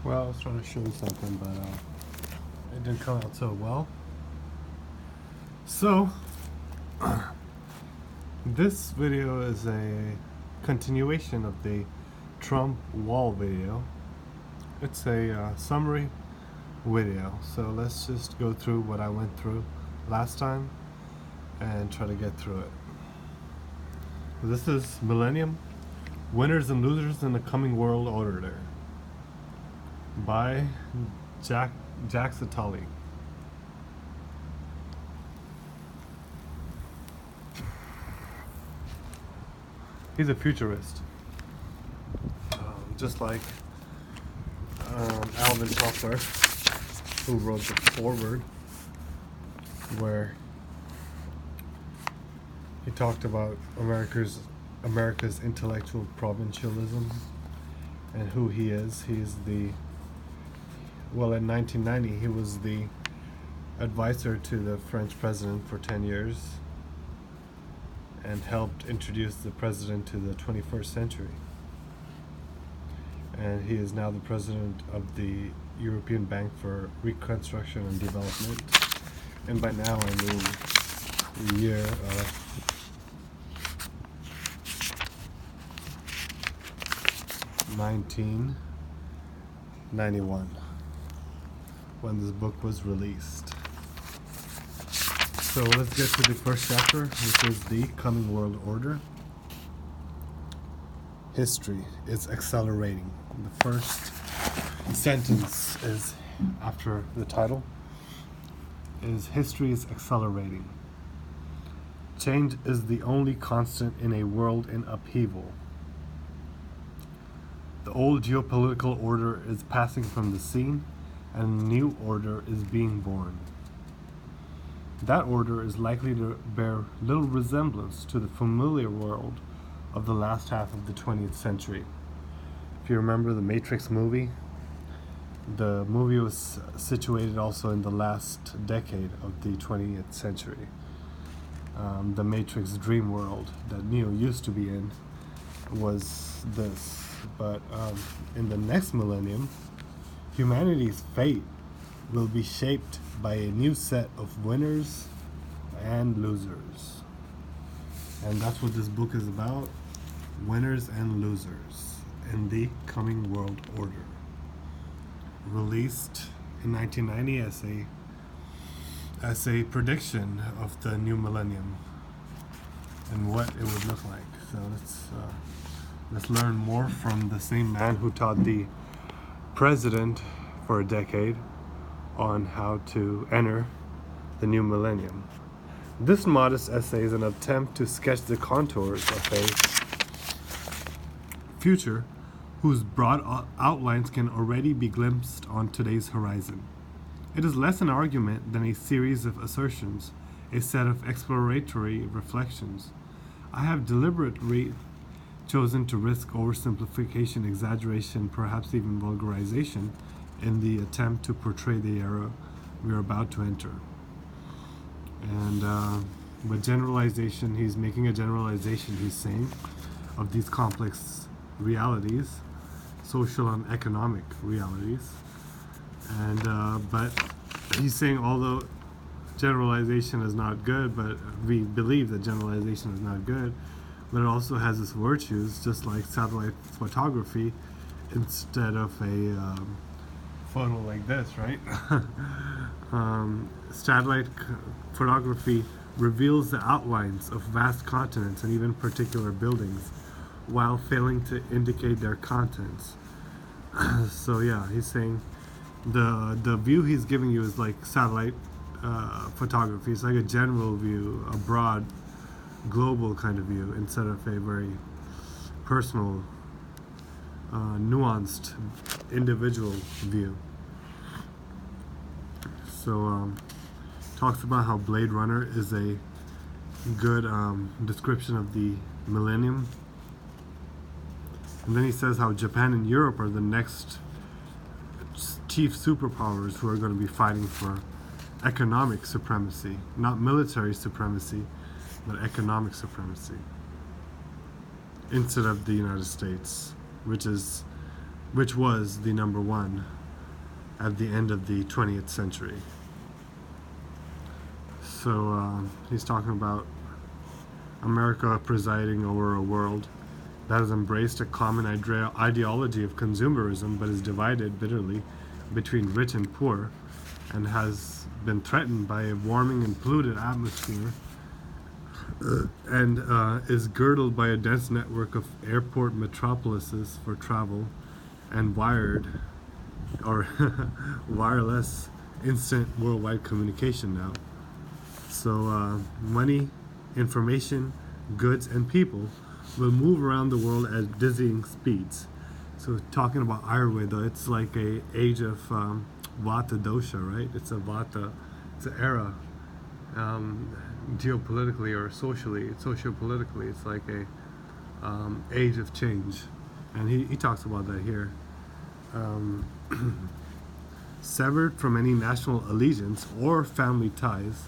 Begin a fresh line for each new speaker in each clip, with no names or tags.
Well, I was trying to show you something, but it didn't come out so well. So, this video is a continuation of the Trump wall video. It's a summary video, so let's just go through what I went through last time and try to get through it. This is Millennium, Winners and Losers in the Coming World Order there, by Jacques Attali. He's a futurist, just like Alvin Toffler, who wrote the foreword, where he talked about America's intellectual provincialism and who he is. He's in 1990, he was the advisor to the French president for 10 years and helped introduce the president to the 21st century. And he is now the president of the European Bank for Reconstruction and Development. And by now I mean the year of 1991, when this book was released. So let's get to the first chapter, which is the Coming World Order. History is accelerating. The first sentence is after the title is history is accelerating. Change is the only constant in a world in upheaval. The old geopolitical order is passing from the scene, and a new order is being born. That order is likely to bear little resemblance to the familiar world of the last half of the 20th century. If you remember the Matrix movie, the movie was situated also in the last decade of the 20th century. The Matrix dream world that Neo used to be in was this. But in the next millennium, humanity's fate will be shaped by a new set of winners and losers. And that's what this book is about: winners and losers in the coming world order. Released in 1990 as a prediction of the new millennium and what it would look like. So let's learn more from the same man who taught the president for a decade on how to enter the new millennium. This modest essay is an attempt to sketch the contours of a future whose broad outlines can already be glimpsed on today's horizon. It is less an argument than a series of assertions, a set of exploratory reflections. I have deliberately chosen to risk oversimplification, exaggeration, perhaps even vulgarization in the attempt to portray the era we are about to enter. And with generalization, he's making a generalization, he's saying, of these complex realities, social and economic realities. And but he's saying, although generalization is not good, but we believe that generalization is not good, but it also has its virtues, just like satellite photography, instead of a photo like this, right? Satellite photography reveals the outlines of vast continents and even particular buildings, while failing to indicate their contents. So yeah, he's saying the view he's giving you is like satellite photography. It's like a general view, a broad, global kind of view, instead of a very personal, nuanced, individual view. So talks about how Blade Runner is a good description of the millennium. And then he says how Japan and Europe are the next chief superpowers who are going to be fighting for economic supremacy, not military supremacy, but economic supremacy, instead of the United States, which is which was the number one at the end of the 20th century. So he's talking about America presiding over a world that has embraced a common ideology of consumerism but is divided bitterly between rich and poor, and has been threatened by a warming and polluted atmosphere, and is girdled by a dense network of airport metropolises for travel and wired or wireless instant worldwide communication now. So money, information, goods, and people will move around the world at dizzying speeds. So talking about Ayurveda, it's like a age of Vata dosha, right? It's a Vata, it's an era, geopolitically or sociopolitically, it's like a age of change. And he talks about that here. Severed from any national allegiance or family ties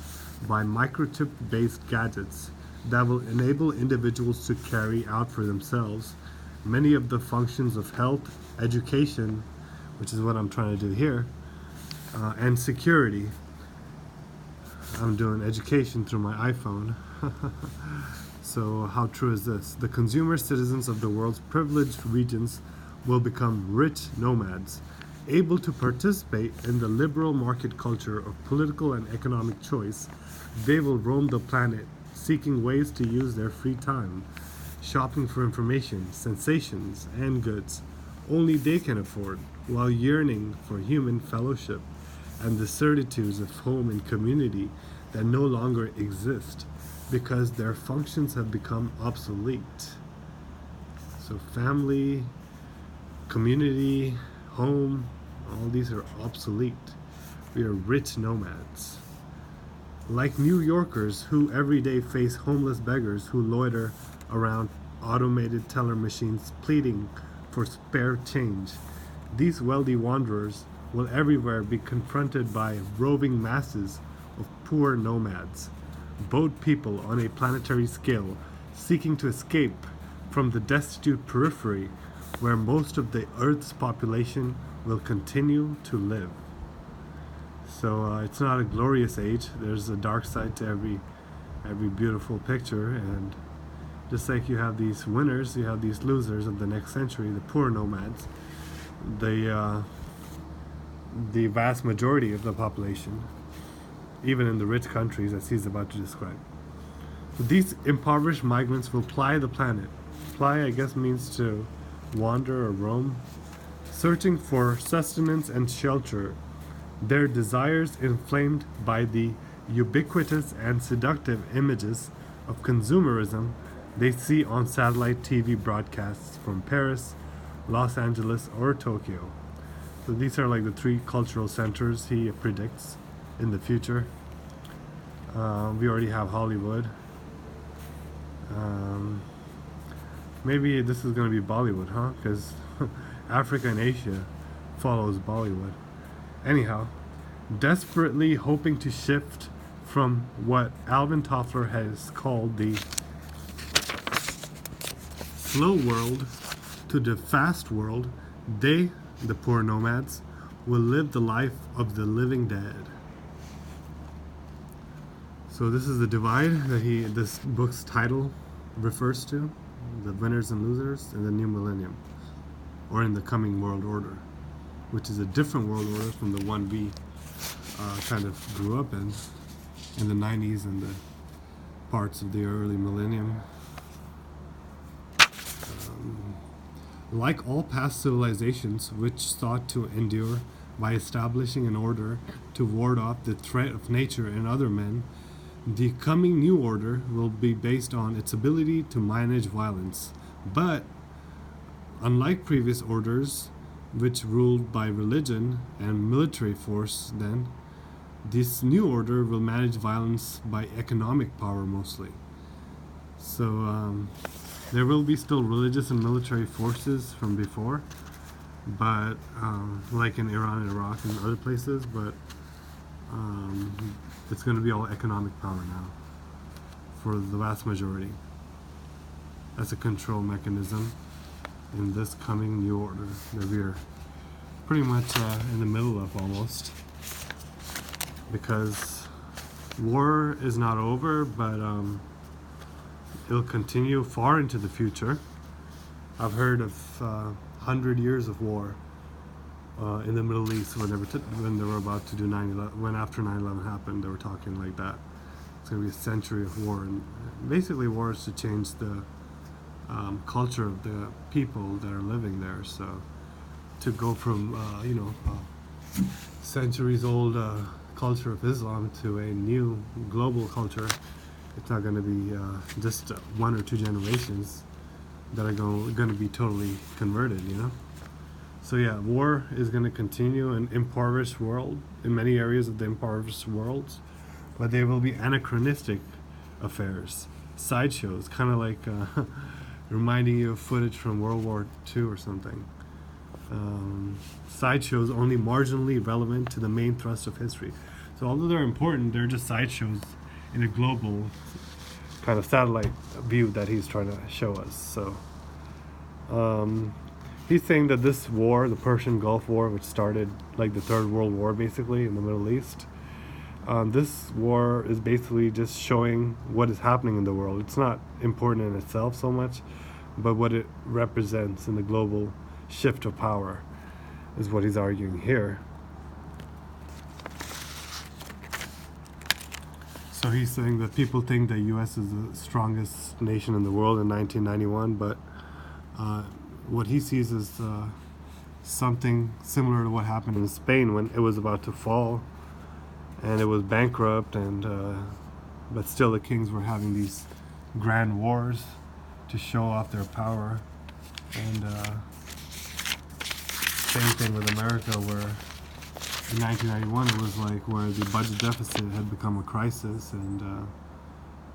by microchip-based gadgets that will enable individuals to carry out for themselves many of the functions of health, education, which is what I'm trying to do here, and security. I'm doing education through my iPhone. So how true is this? The consumer citizens of the world's privileged regions will become rich nomads, able to participate in the liberal market culture of political and economic choice. They will roam the planet, seeking ways to use their free time, shopping for information, sensations, and goods only they can afford, while yearning for human fellowship and the certitudes of home and community that no longer exist because their functions have become obsolete. So family, community, home, all these are obsolete. We are rich nomads. Like New Yorkers who every day face homeless beggars who loiter around automated teller machines pleading for spare change, these wealthy wanderers will everywhere be confronted by roving masses of poor nomads, boat people on a planetary scale, seeking to escape from the destitute periphery where most of the Earth's population will continue to live. So it's not a glorious age. There's a dark side to every beautiful picture, and just like you have these winners, you have these losers of the next century, the poor nomads, the vast majority of the population, even in the rich countries as he's about to describe. So these impoverished migrants will ply the planet. Ply, I guess, means to wander or roam, searching for sustenance and shelter, their desires inflamed by the ubiquitous and seductive images of consumerism they see on satellite TV broadcasts from Paris, Los Angeles, or Tokyo. So these are like the three cultural centers he predicts in the future. We already have Hollywood. Maybe this is going to be Bollywood, huh? Because Africa and Asia follows Bollywood. Anyhow, desperately hoping to shift from what Alvin Toffler has called the slow world to the fast world, they, the poor nomads, will live the life of the living dead. So this is the divide that this book's title refers to, the winners and losers in the new millennium, or in the coming world order, which is a different world order from the one we kind of grew up in the 90s and the parts of the early millennium. Like all past civilizations which sought to endure by establishing an order to ward off the threat of nature and other men, the coming new order will be based on its ability to manage violence. But, unlike previous orders, which ruled by religion and military force then, this new order will manage violence by economic power mostly. So there will be still religious and military forces from before, but like in Iran and Iraq and other places, but it's going to be all economic power now for the vast majority. That's a control mechanism in this coming new order that we're pretty much in the middle of almost, because war is not over, but it'll continue far into the future. I've heard of 100 years of war in the Middle East when they were about to do 9/11. When after 9/11 happened, they were talking like that. It's going to be a century of war, and basically war is to change the culture of the people that are living there. So to go from centuries old culture of Islam to a new global culture, it's not going to be just 1 or 2 generations that are going to be totally converted, So yeah, war is going to continue in impoverished world, in many areas of the impoverished worlds, but they will be anachronistic affairs, sideshows, kind of like reminding you of footage from World War II or something. Sideshows only marginally relevant to the main thrust of history. So although they're important, they're just sideshows in a global kind of satellite view that he's trying to show us. So he's saying that this war, the Persian Gulf War, which started like the Third World War basically in the Middle East, this war is basically just showing what is happening in the world. It's not important in itself so much, but what it represents in the global shift of power is what he's arguing here. So he's saying that people think the U.S. is the strongest nation in the world in 1991, but what he sees is something similar to what happened in Spain when it was about to fall, and it was bankrupt, and but still the kings were having these grand wars to show off their power. And same thing with America, where in 1991 it was like where the budget deficit had become a crisis, and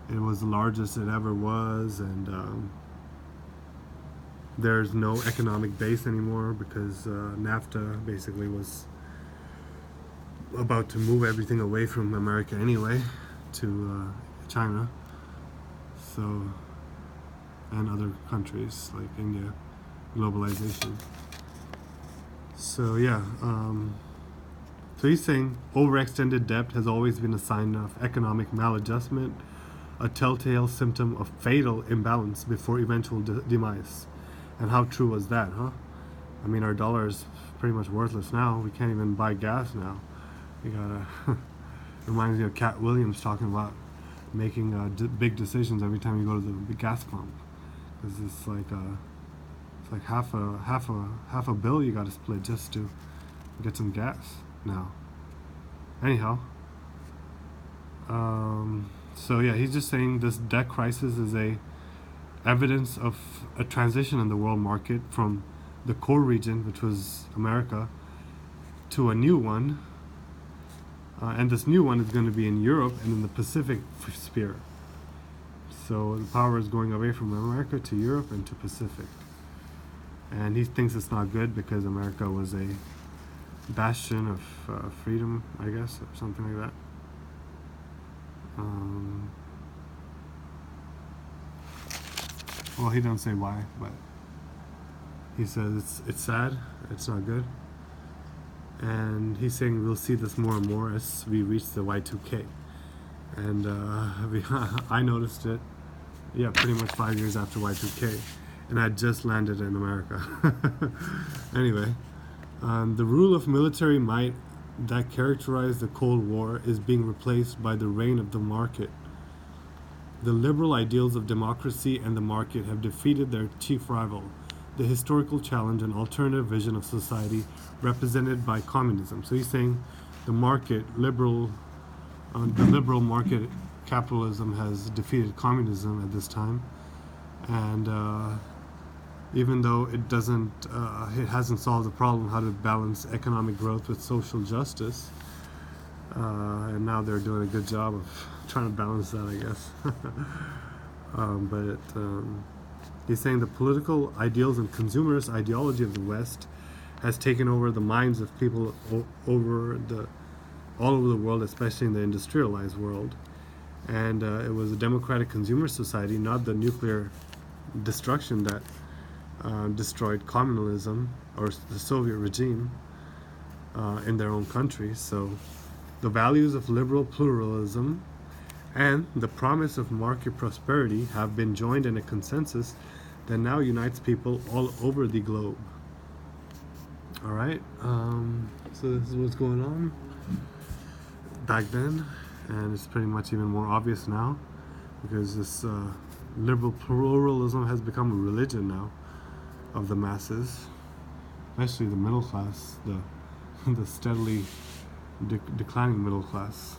it was the largest it ever was, and there's no economic base anymore because NAFTA basically was about to move everything away from America anyway to China, so, and other countries like India, globalization. So yeah, so he's saying overextended debt has always been a sign of economic maladjustment, a telltale symptom of fatal imbalance before eventual demise. And how true was that, huh? I mean, our dollar is pretty much worthless now. We can't even buy gas now. You gotta reminds me of Cat Williams talking about making big decisions every time you go to the gas pump, because it's like half a bill you got to split just to get some gas now. Anyhow, so yeah, he's just saying this debt crisis is a evidence of a transition in the world market from the core region, which was America, to a new one, and this new one is going to be in Europe and in the Pacific sphere. So the power is going away from America to Europe and to Pacific, and he thinks it's not good because America was a bastion of freedom, I guess, or something like that. Well, he don't say why, but he says it's sad, it's not good, and he's saying we'll see this more and more as we reach the Y2K, and I noticed it, pretty much 5 years after Y2K, and I just landed in America. Anyway, the rule of military might that characterized the Cold War is being replaced by the reign of the market. The liberal ideals of democracy and the market have defeated their chief rival, the historical challenge and alternative vision of society represented by communism. So he's saying the liberal market capitalism has defeated communism at this time, and even though it hasn't solved the problem how to balance economic growth with social justice, and now they're doing a good job of trying to balance that, I guess. He's saying the political ideals and consumerist ideology of the West has taken over the minds of people all over the world, especially in the industrialized world. And it was a democratic consumer society, not the nuclear destruction that destroyed communism or the Soviet regime in their own country. So the values of liberal pluralism and the promise of market prosperity have been joined in a consensus that now unites people all over the globe. All right, so this is what's going on back then, and it's pretty much even more obvious now because this liberal pluralism has become a religion now of the masses, especially the middle class, the steadily declining middle class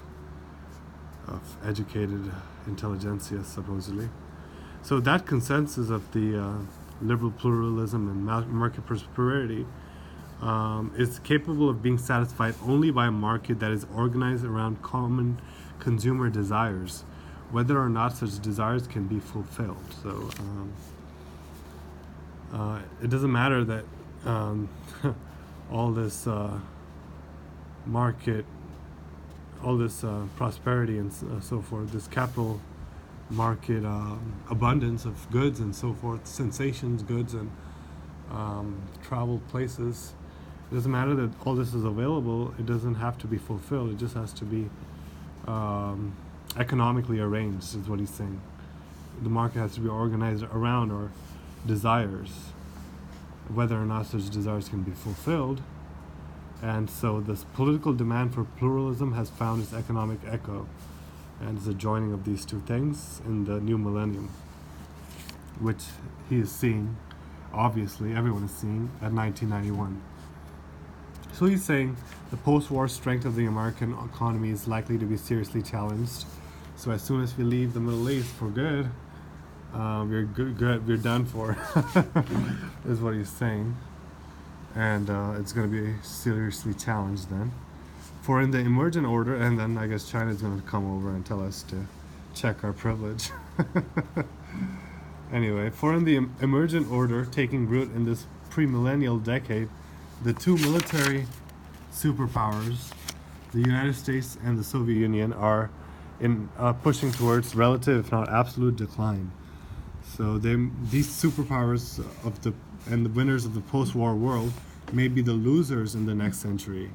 of educated intelligentsia, supposedly. So that consensus of the liberal pluralism and market prosperity is capable of being satisfied only by a market that is organized around common consumer desires, whether or not such desires can be fulfilled. So it doesn't matter that all this market, all this prosperity and so forth, this capital market abundance of goods and so forth, sensations, goods, and travel places. It doesn't matter that all this is available. It doesn't have to be fulfilled. It just has to be economically arranged, is what he's saying. The market has to be organized around our desires, whether or not such desires can be fulfilled. And so this political demand for pluralism has found its economic echo, and it's a joining of these two things in the new millennium, which he is seeing, obviously everyone is seeing, at 1991. So he's saying the post-war strength of the American economy is likely to be seriously challenged. So as soon as we leave the Middle East for good, we're done for, is what he's saying. And it's going to be seriously challenged then. For in the emergent order, and then I guess China is going to come over and tell us to check our privilege. Anyway, for in the emergent order taking root in this pre-millennial decade, the two military superpowers, the United States and the Soviet Union, are in pushing towards relative, if not absolute, decline. So these superpowers and the winners of the post-war world may be the losers in the next century,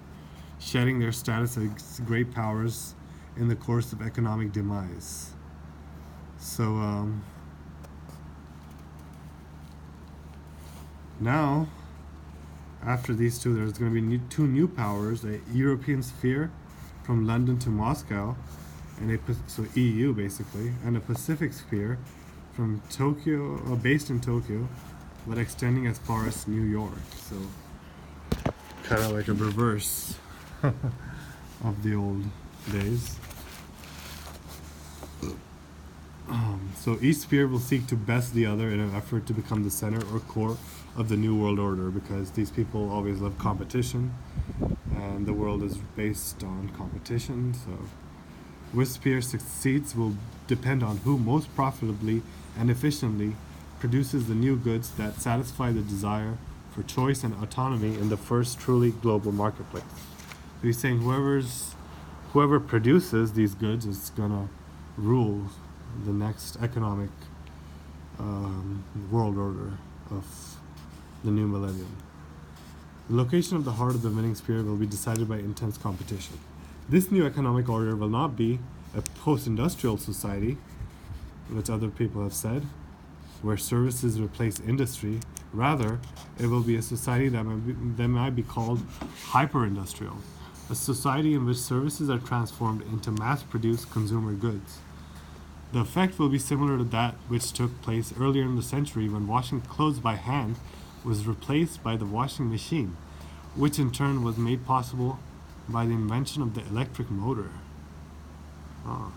shedding their status as great powers in the course of economic demise. So now, after these two, there's going to be two new powers: a European sphere from London to Moscow, and so EU basically, and a Pacific sphere from Tokyo, based in Tokyo, but extending as far as New York. So kind of like a reverse of the old days. So each sphere will seek to best the other in an effort to become the center or core of the new world order, because these people always love competition, and the world is based on competition. So which sphere succeeds will depend on who most profitably and efficiently produces the new goods that satisfy the desire for choice and autonomy in the first truly global marketplace. So he's saying whoever produces these goods is gonna rule the next economic world order of the new millennium. The location of the heart of the winning sphere will be decided by intense competition. This new economic order will not be a post-industrial society, which other people have said, where services replace industry. Rather, it will be a society that might be called hyper-industrial, a society in which services are transformed into mass-produced consumer goods. The effect will be similar to that which took place earlier in the century when washing clothes by hand was replaced by the washing machine, which in turn was made possible by the invention of the electric motor. So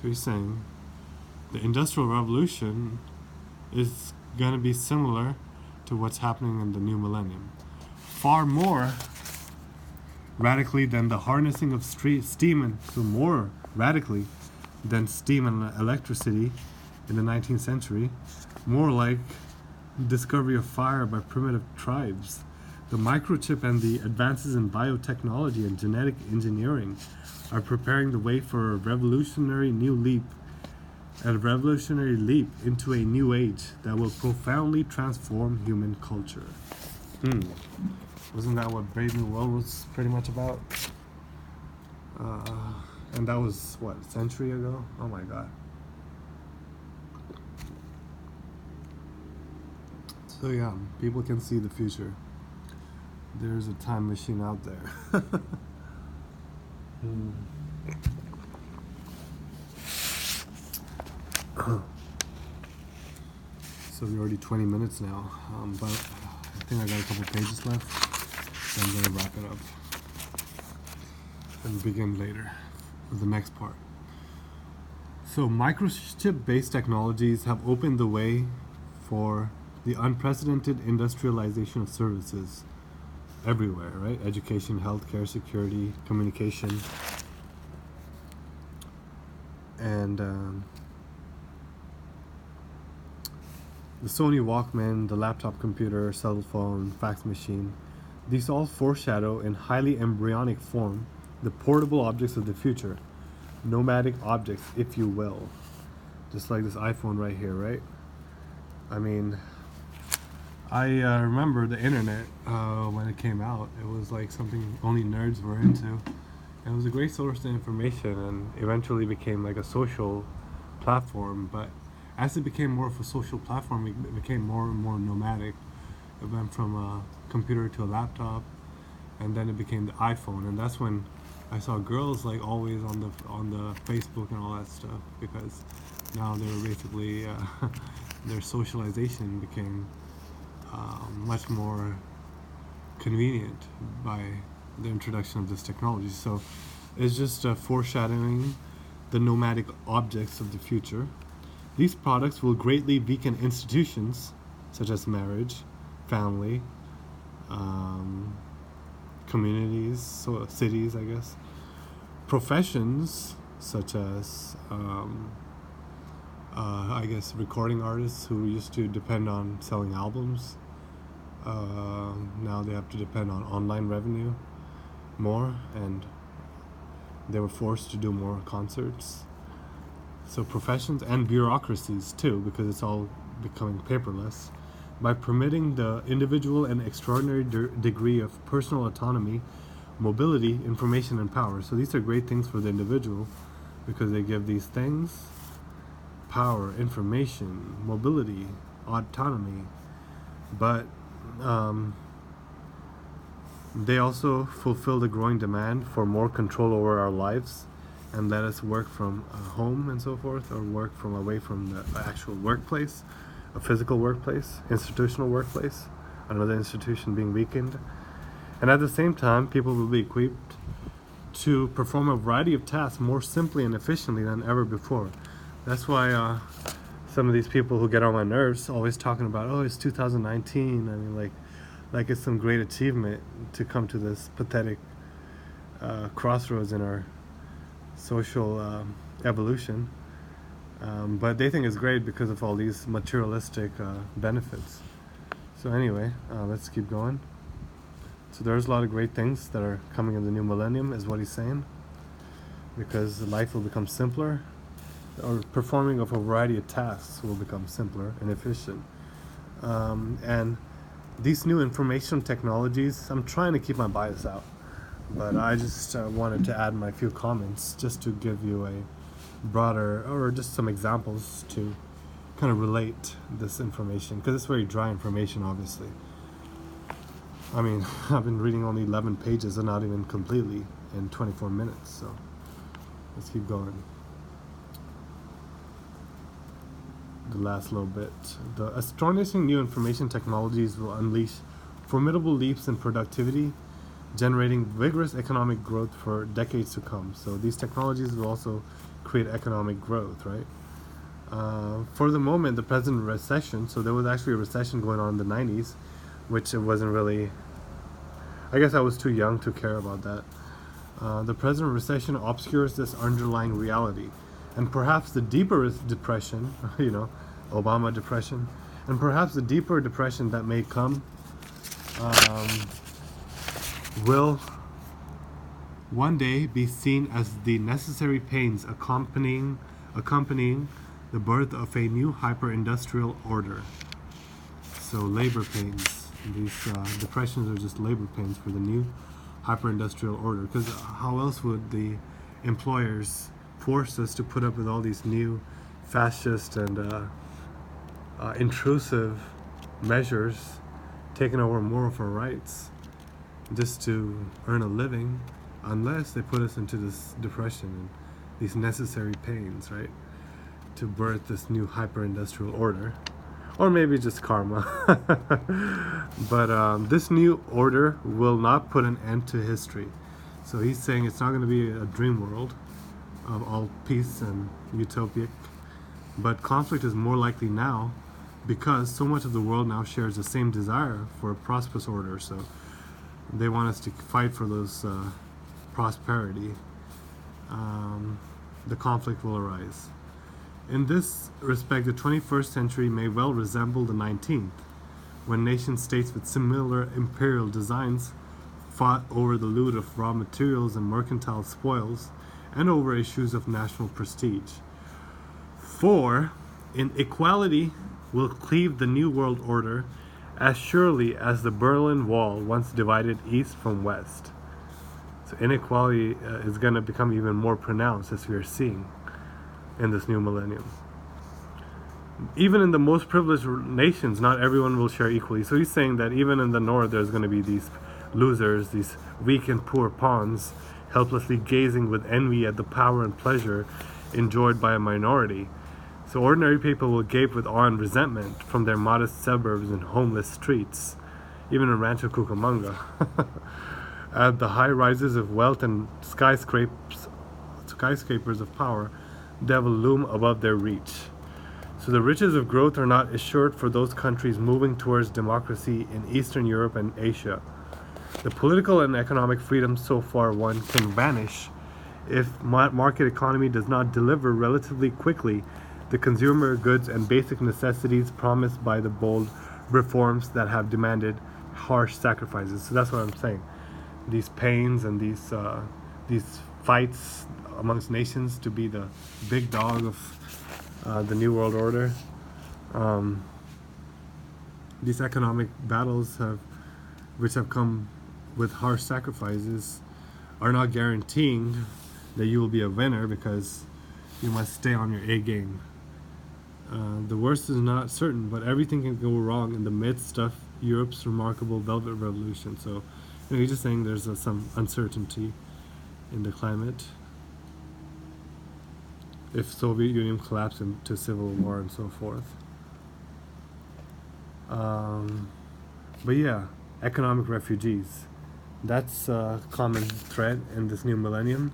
he's saying the Industrial Revolution is going to be similar to what's happening in the new millennium. Far more radically than the harnessing of steam, and so more radically than steam and electricity in the 19th century, more like discovery of fire by primitive tribes. The microchip and the advances in biotechnology and genetic engineering are preparing the way for a revolutionary new leap a revolutionary leap into a new age that will profoundly transform human culture. Wasn't that what Brave New World was pretty much about? And that was, what, a century ago? Oh my god. So yeah, people can see the future. There's a time machine out there. So we're already 20 minutes now, but I think I got a couple pages left, so I'm going to wrap it up and begin later with the next part. So microchip-based technologies have opened the way for the unprecedented industrialization of services everywhere, right? Education, healthcare, security, communication, and the Sony Walkman, the laptop computer, cell phone, fax machine, these all foreshadow in highly embryonic form the portable objects of the future, nomadic objects, if you will. Just like this iPhone right here, right? I mean, I remember the internet when it came out. It was like something only nerds were into. And it was a great source of information and eventually became like a social platform. But as it became more of a social platform, it became more and more nomadic. It went from a computer to a laptop, and then it became the iPhone. And that's when I saw girls like always on the Facebook and all that stuff, because now they were basically their socialization became much more convenient by the introduction of this technology. So it's just foreshadowing the nomadic objects of the future. These products will greatly weaken institutions such as marriage, family, communities, so cities, I guess, professions such as I guess recording artists who used to depend on selling albums. Now they have to depend on online revenue more, and they were forced to do more concerts. So professions and bureaucracies too, because it's all becoming paperless. By permitting the individual an extraordinary degree of personal autonomy, mobility, information, and power. So these are great things for the individual, because they give these things power, information, mobility, autonomy. But they also fulfill the growing demand for more control over our lives and let us work from home and so forth, or work from away from the actual workplace, a physical workplace, institutional workplace, another institution being weakened. And at the same time, people will be equipped to perform a variety of tasks more simply and efficiently than ever before. That's why some of these people who get on my nerves always talking about, oh, it's 2019. I mean, like it's some great achievement to come to this pathetic crossroads in our social evolution. But they think it's great because of all these materialistic benefits. So anyway, let's keep going. So there's a lot of great things that are coming in the new millennium, is what he's saying, because life will become simpler, or performing of a variety of tasks will become simpler and efficient. And these new information technologies, I'm trying to keep my bias out, but I just wanted to add my few comments just to give you a broader, or just some examples to kind of relate this information, because it's very dry information, obviously. I mean, I've been reading only 11 pages and not even completely in 24 minutes, so let's keep going. The last little bit. The astonishing new information technologies will unleash formidable leaps in productivity, generating vigorous economic growth for decades to come. So these technologies will also create economic growth, right? For the moment, the present recession, so there was actually a recession going on in the 90s, which it wasn't really, I guess I was too young to care about that. The present recession obscures this underlying reality. And perhaps the deeper depression, Obama depression, and perhaps the deeper depression that may come will one day be seen as the necessary pains accompanying the the birth of a new hyper-industrial order. So labor pains. These depressions are just labor pains for the new hyper-industrial order. Because how else would the employers force us to put up with all these new fascist and intrusive measures taking over more of our rights just to earn a living, unless they put us into this depression and these necessary pains, right, to birth this new hyper-industrial order, or maybe just karma. But this new order will not put an end to history. So he's saying it's not going to be a dream world of all peace and utopic, but conflict is more likely now because so much of the world now shares the same desire for a prosperous order. So they want us to fight for those prosperity. The conflict will arise. In this respect, the 21st century may well resemble the 19th, when nation states with similar imperial designs fought over the loot of raw materials and mercantile spoils, and over issues of national prestige. For inequality will cleave the New World Order as surely as the Berlin Wall once divided East from West. So inequality is going to become even more pronounced, as we are seeing in this new millennium. Even in the most privileged nations, not everyone will share equally. So he's saying that even in the north, there's going to be these losers, these weak and poor pawns, helplessly gazing with envy at the power and pleasure enjoyed by a minority. So ordinary people will gape with awe and resentment from their modest suburbs and homeless streets, even in Rancho Cucamonga, at the high rises of wealth and skyscrapers of power that will loom above their reach. So the riches of growth are not assured for those countries moving towards democracy in Eastern Europe and Asia. The political and economic freedom so far won can vanish if market economy does not deliver relatively quickly the consumer goods and basic necessities promised by the bold reforms that have demanded harsh sacrifices. So that's what I'm saying. These pains and these fights amongst nations to be the big dog of the New World Order. These economic battles which have come with harsh sacrifices are not guaranteeing that you will be a winner, because you must stay on your A game. The worst is not certain, but everything can go wrong in the midst of Europe's remarkable Velvet Revolution. So, he's just saying there's some uncertainty in the climate. If Soviet Union collapsed into civil war and so forth. But yeah, economic refugees. That's a common thread in this new millennium.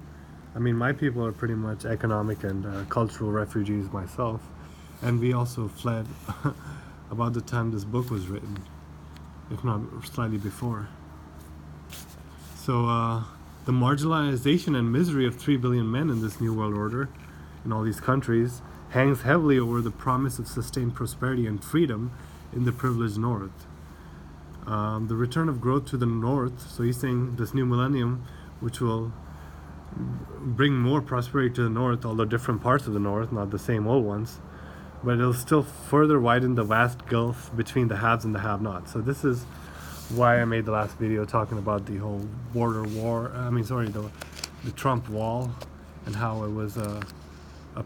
I mean, my people are pretty much economic and cultural refugees myself. And we also fled about the time this book was written, if not slightly before. So the marginalization and misery of 3 billion men in this New World Order in all these countries hangs heavily over the promise of sustained prosperity and freedom in the privileged North. The return of growth to the North, so he's saying this new millennium, which will bring more prosperity to the North, although different parts of the North, not the same old ones, but it'll still further widen the vast gulf between the haves and the have-nots. So this is why I made the last video talking about the whole border war, the Trump wall, and how it was a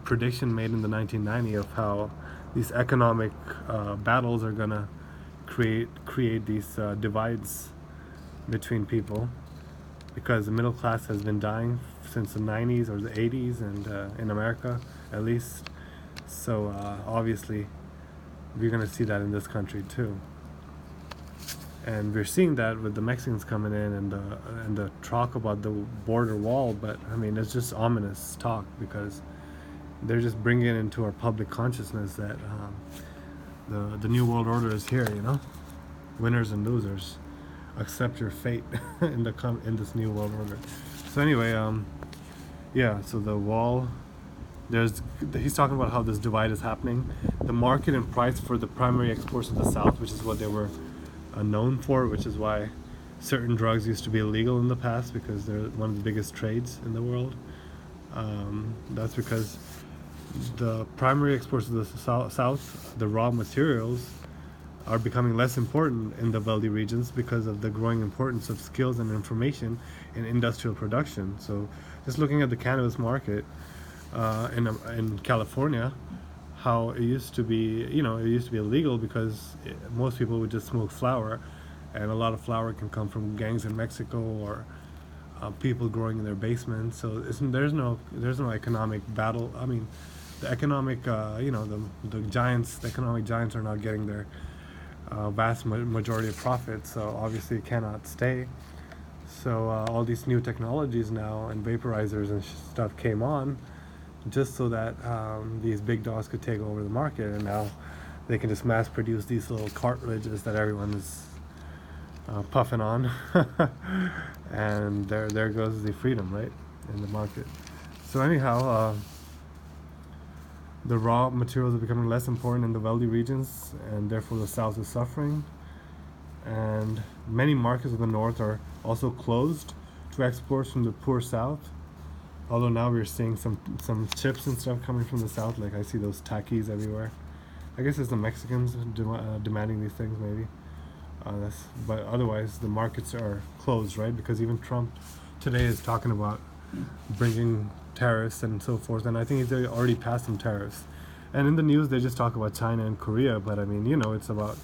prediction made in the 1990 of how these economic battles are gonna create these divides between people, because the middle class has been dying since the 90s or the 80s, and in America at least. So obviously we're going to see that in this country too, and we're seeing that with the Mexicans coming in and the talk about the border wall. But I mean, it's just ominous talk, because they're just bringing it into our public consciousness that the New World Order is here. Winners and losers, accept your fate in this New World Order. So anyway, so the wall. He's talking about how this divide is happening. The market and price for the primary exports of the South, which is what they were known for, which is why certain drugs used to be illegal in the past, because they're one of the biggest trades in the world. That's because the primary exports of the south, the raw materials, are becoming less important in the wealthy regions because of the growing importance of skills and information in industrial production. So, just looking at the cannabis market in California, how it used to be, it used to be illegal because most people would just smoke flower, and a lot of flower can come from gangs in Mexico or people growing in their basements. So there's no economic battle. I mean, the economic, the giants, the economic giants are not getting their vast majority of profits, so obviously it cannot stay. So all these new technologies now and vaporizers and stuff came on just so that these big dogs could take over the market, and now they can just mass produce these little cartridges that everyone is puffing on. And there goes the freedom, right, in the market. So anyhow, the raw materials are becoming less important in the wealthy regions, and therefore the South is suffering. And many markets of the North are also closed to exports from the poor South. Although now we're seeing some chips and stuff coming from the South, like I see those Takis everywhere. I guess it's the Mexicans demanding these things, maybe. But otherwise, the markets are closed, right? Because even Trump today is talking about bringing tariffs and so forth, and I think he's already passed some tariffs. And in the news, they just talk about China and Korea, but I mean, it's about,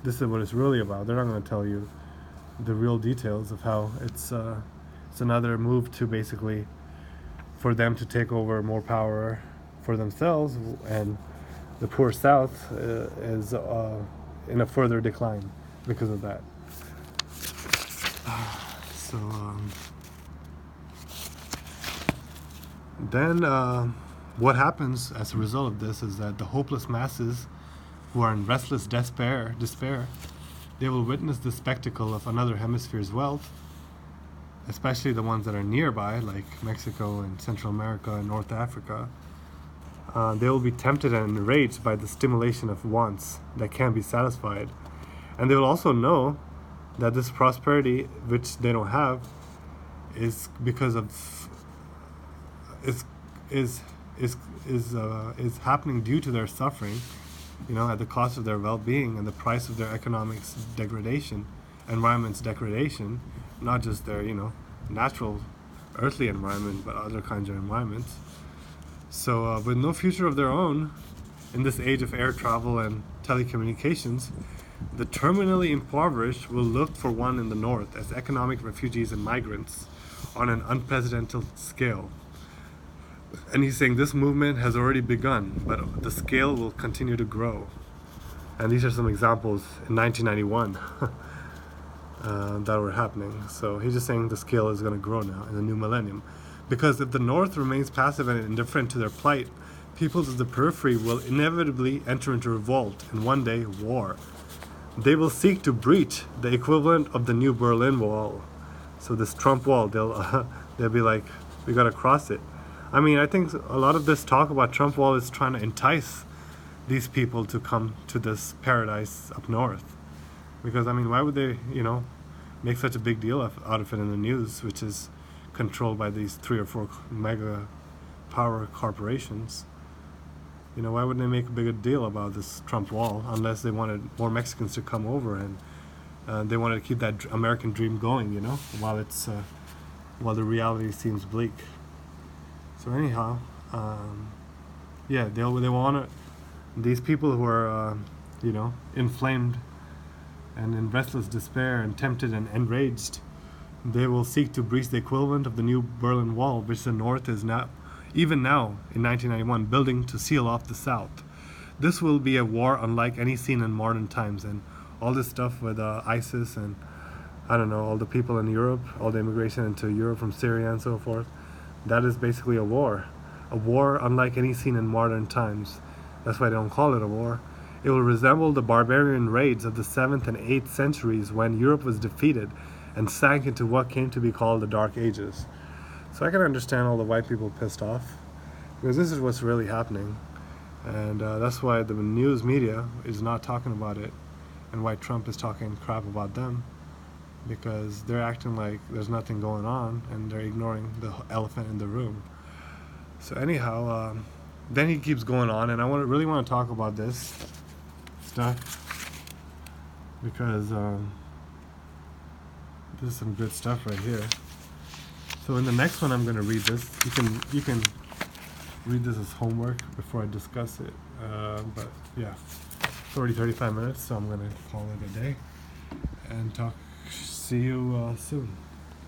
this is what it's really about. They're not going to tell you the real details of how it's another move to basically for them to take over more power for themselves, and the poor South is in a further decline because of that. So then what happens as a result of this is that the hopeless masses who are in restless despair, they will witness the spectacle of another hemisphere's wealth, especially the ones that are nearby, like Mexico and Central America and North Africa. They will be tempted and enraged by the stimulation of wants that can't be satisfied. And they will also know that this prosperity, which they don't have, is because of is happening due to their suffering, at the cost of their well-being and the price of their economics degradation, environment's degradation, not just their natural earthly environment, but other kinds of environments. So with no future of their own in this age of air travel and telecommunications, the terminally impoverished will look for one in the North as economic refugees and migrants on an unprecedented scale. And he's saying this movement has already begun, but the scale will continue to grow. And these are some examples in 1991 that were happening. So he's just saying the scale is going to grow now in the new millennium. Because if the North remains passive and indifferent to their plight, peoples of the periphery will inevitably enter into revolt and one day war. They will seek to breach the equivalent of the new Berlin Wall. So this Trump wall, they'll be like, we got to cross it. I mean, I think a lot of this talk about Trump wall is trying to entice these people to come to this paradise up north. Because, I mean, why would they, make such a big deal out of it in the news, which is controlled by these 3 or 4 mega power corporations? Why wouldn't they make a bigger deal about this Trump wall unless they wanted more Mexicans to come over and they wanted to keep that American dream going, while the reality seems bleak. So anyhow, they want to. These people who are, inflamed and in restless despair and tempted and enraged, they will seek to breach the equivalent of the new Berlin Wall, which the North is now, even now in 1991, building to seal off the South. This will be a war unlike any seen in modern times, and all this stuff with ISIS and all the people in Europe, all the immigration into Europe from Syria and so forth. That is basically a war unlike any seen in modern times. That's why they don't call it a war. It will resemble the barbarian raids of the 7th and 8th centuries when Europe was defeated and sank into what came to be called the Dark Ages. So I can understand all the white people pissed off, because this is what's really happening. And that's why the news media is not talking about it, and why Trump is talking crap about them, because they're acting like there's nothing going on and they're ignoring the elephant in the room. So anyhow, then he keeps going on, and I really want to talk about this stuff because this is some good stuff right here. So in the next one, I'm going to read this. You can read this as homework before I discuss it. But yeah, it's already 35 minutes, so I'm going to call it a day and see you soon.